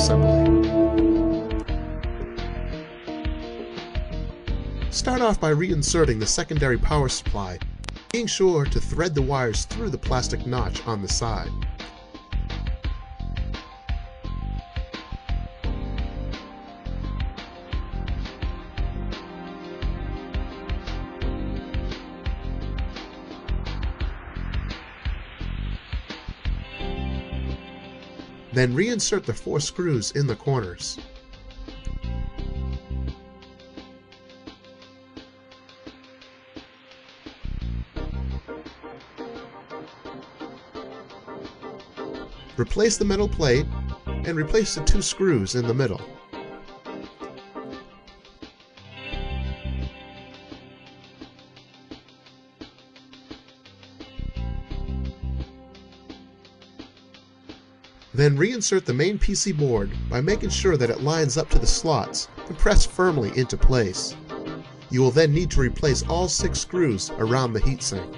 Reassembly. Start off by reinserting the secondary power supply, being sure to thread the wires through the plastic notch on the side. Then reinsert the 4 screws in the corners. Replace the metal plate and replace the 2 screws in the middle. Then reinsert the main PC board by making sure that it lines up to the slots and press firmly into place. You will then need to replace all 6 screws around the heatsink.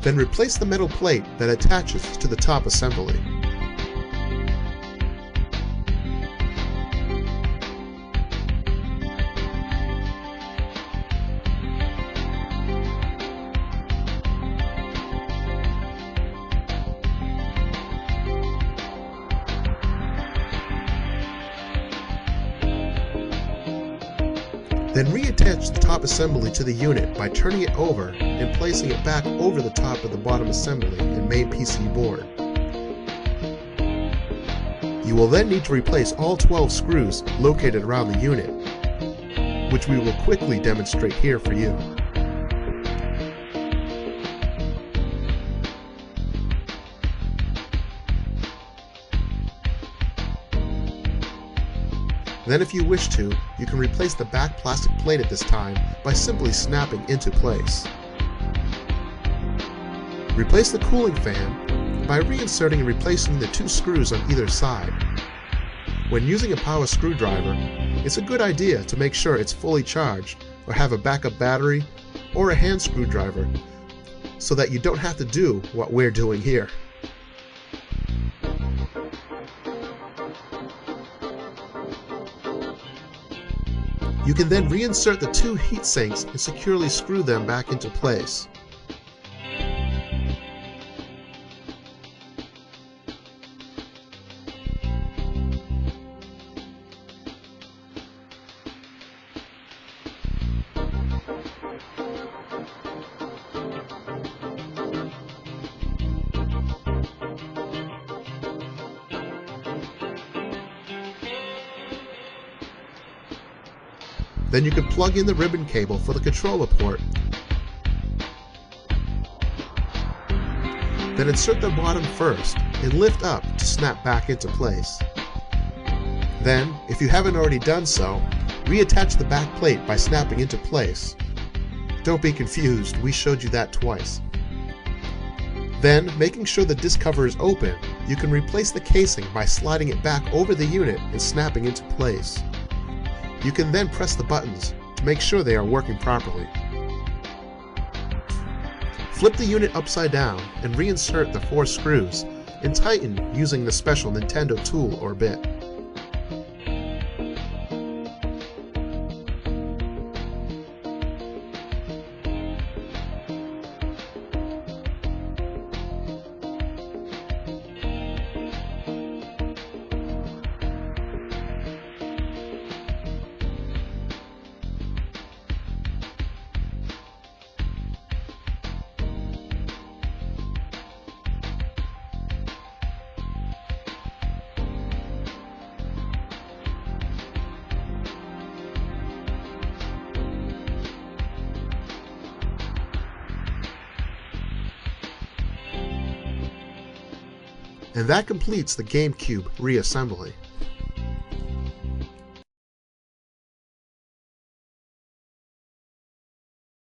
Then replace the metal plate that attaches to the top assembly. Then reattach the top assembly to the unit by turning it over and placing it back over the top of the bottom assembly and main PC board. You will then need to replace all 12 screws located around the unit, which we will quickly demonstrate here for you. Then if you wish to, you can replace the back plastic plate at this time by simply snapping into place. Replace the cooling fan by reinserting and replacing the 2 screws on either side. When using a power screwdriver, it's a good idea to make sure it's fully charged or have a backup battery or a hand screwdriver so that you don't have to do what we're doing here. You can then reinsert the 2 heat sinks and securely screw them back into place. Then you can plug in the ribbon cable for the controller port. Then insert the bottom first and lift up to snap back into place. Then, if you haven't already done so, reattach the back plate by snapping into place. Don't be confused, we showed you that twice. Then, making sure the disc cover is open, you can replace the casing by sliding it back over the unit and snapping into place. You can then press the buttons to make sure they are working properly. Flip the unit upside down and reinsert the 4 screws and tighten using the special Nintendo tool or bit. And that completes the Gamecube reassembly.